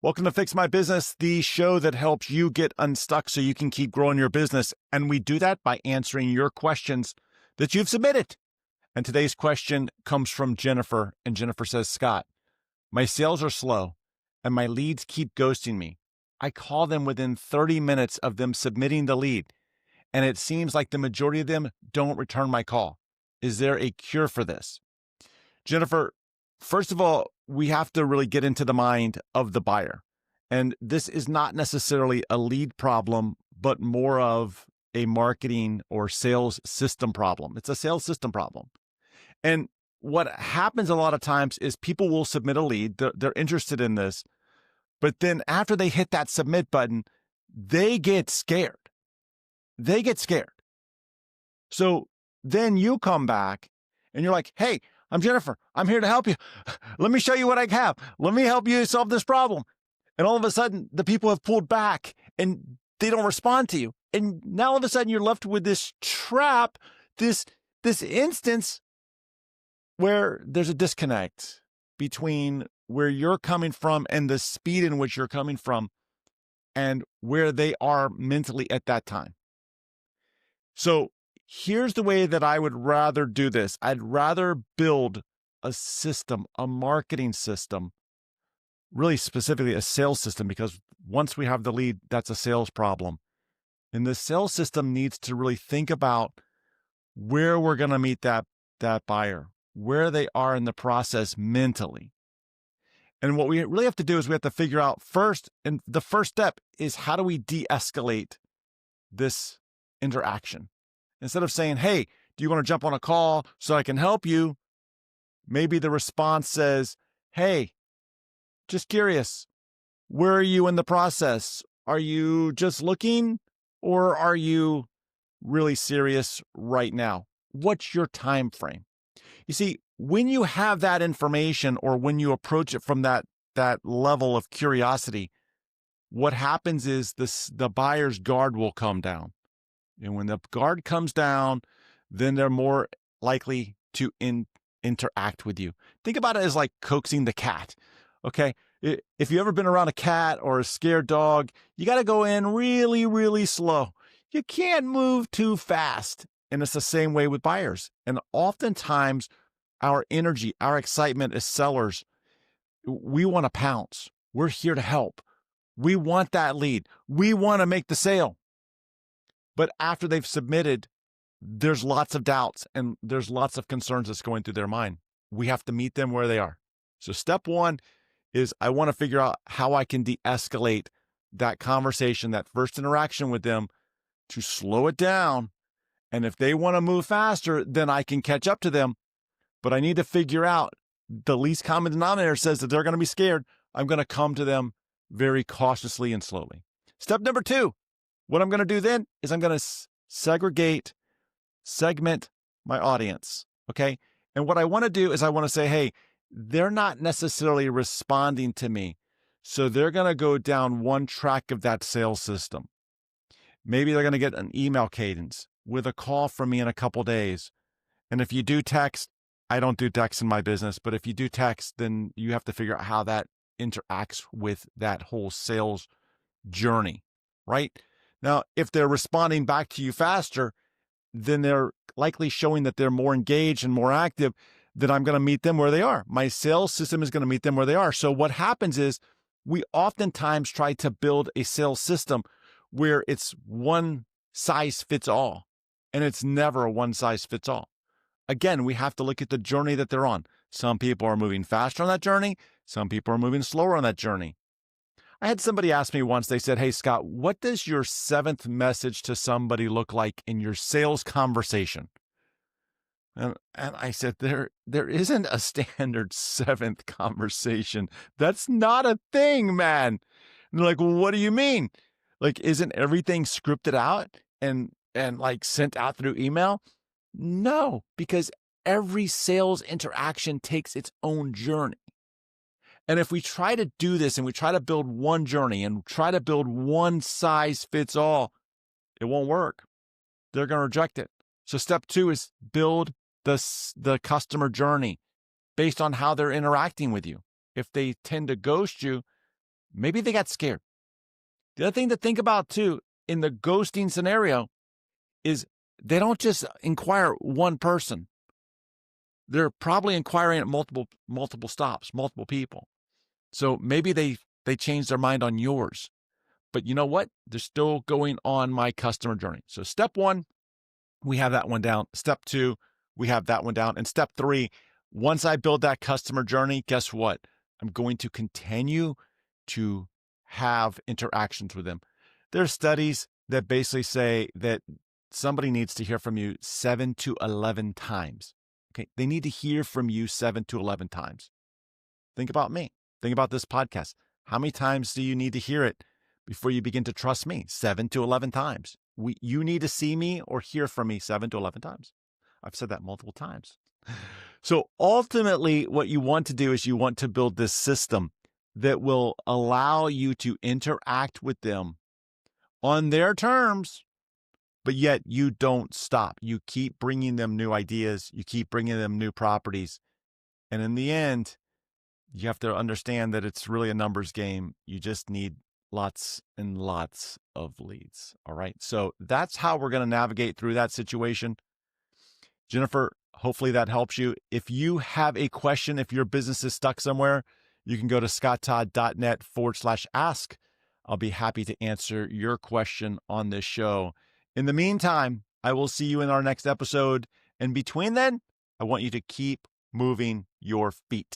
Welcome to Fix My Business, the show that helps you get unstuck so you can keep growing your business. And we do that by answering your questions that you've submitted. And today's question comes from Jennifer. And Jennifer says, Scott, my sales are slow and my leads keep ghosting me. I call them within 30 minutes of them submitting the lead, and it seems like the majority of them don't return my call. Is there a cure for this? Jennifer, first of all, we have to really get into the mind of the buyer. And this is not necessarily a lead problem, but more of a marketing or sales system problem. It's a sales system problem. And what happens a lot of times is people will submit a lead. They're interested in this. But then after they hit that submit button, they get scared. They get scared. So then you come back and you're like, hey, I'm Jennifer. I'm here to help you. Let me show you what I have. Let me help you solve this problem. And all of a sudden, the people have pulled back and they don't respond to you. And now all of a sudden, you're left with this trap, this instance where there's a disconnect between where you're coming from and the speed in which you're coming from and where they are mentally at that time. So here's the way that I would rather do this. I'd rather build a system, a marketing system, really specifically a sales system, because once we have the lead, that's a sales problem. And the sales system needs to really think about where we're going to meet that buyer, where they are in the process mentally. And what we really have to do is we have to figure out first, and the first step is how do we de-escalate this interaction? Instead of saying, hey, do you want to jump on a call so I can help you? Maybe the response says, hey, just curious, where are you in the process? Are you just looking, or are you really serious right now? What's your time frame? You see, when you have that information, or when you approach it from that level of curiosity, what happens is the buyer's guard will come down. And when the guard comes down, then they're more likely to interact with you. Think about it as like coaxing the cat. Okay. If you've ever been around a cat or a scared dog, you got to go in really, really slow. You can't move too fast. And it's the same way with buyers. And oftentimes our energy, our excitement as sellers, we want to pounce. We're here to help. We want that lead. We want to make the sale. But after they've submitted, there's lots of doubts and there's lots of concerns that's going through their mind. We have to meet them where they are. So step one is I want to figure out how I can de-escalate that conversation, that first interaction with them, to slow it down. And if they want to move faster, then I can catch up to them. But I need to figure out the least common denominator says that they're going to be scared. I'm going to come to them very cautiously and slowly. Step number two. What I'm going to do then is I'm going to segment my audience, okay? And what I want to do is I want to say, hey, they're not necessarily responding to me, so they're going to go down one track of that sales system. Maybe they're going to get an email cadence with a call from me in a couple days. And if you do text, I don't do text in my business, but if you do text, then you have to figure out how that interacts with that whole sales journey, right? Now, if they're responding back to you faster, then they're likely showing that they're more engaged and more active. Then I'm going to meet them where they are. My sales system is going to meet them where they are. So what happens is we oftentimes try to build a sales system where it's one size fits all, and it's never a one size fits all. Again, we have to look at the journey that they're on. Some people are moving faster on that journey. Some people are moving slower on that journey. I had somebody ask me once, they said, hey, Scott, what does your seventh message to somebody look like in your sales conversation? And I said, there isn't a standard seventh conversation. That's not a thing, man. And they're like, well, what do you mean? Like, isn't everything scripted out and like sent out through email? No, because every sales interaction takes its own journey. And if we try to do this and we try to build one journey and try to build one size fits all, it won't work. They're going to reject it. So step two is build the customer journey based on how they're interacting with you. If they tend to ghost you, Maybe they got scared. The other thing to think about too in the ghosting scenario is they don't just inquire one person. They're probably inquiring at multiple stops, multiple people. So maybe they changed their mind on yours. But you know what? They're still going on my customer journey. So step 1, we have that one down. Step 2, we have that one down. And step 3, once I build that customer journey, guess what? I'm going to continue to have interactions with them. There are studies that basically say that somebody needs to hear from you 7 to 11 times. Okay. They need to hear from you 7 to 11 times. Think about me. Think about this podcast. How many times do you need to hear it before you begin to trust me? 7 to 11 times. You need to see me or hear from me 7 to 11 times. I've said that multiple times. So ultimately, what you want to do is you want to build this system that will allow you to interact with them on their terms, but yet you don't stop. You keep bringing them new ideas. You keep bringing them new properties. And in the end, you have to understand that it's really a numbers game. You just need lots and lots of leads. All right. So that's how we're going to navigate through that situation. Jennifer, hopefully that helps you. If you have a question, if your business is stuck somewhere, you can go to scotttodd.net/ask. I'll be happy to answer your question on this show. In the meantime, I will see you in our next episode. And between then, I want you to keep moving your feet.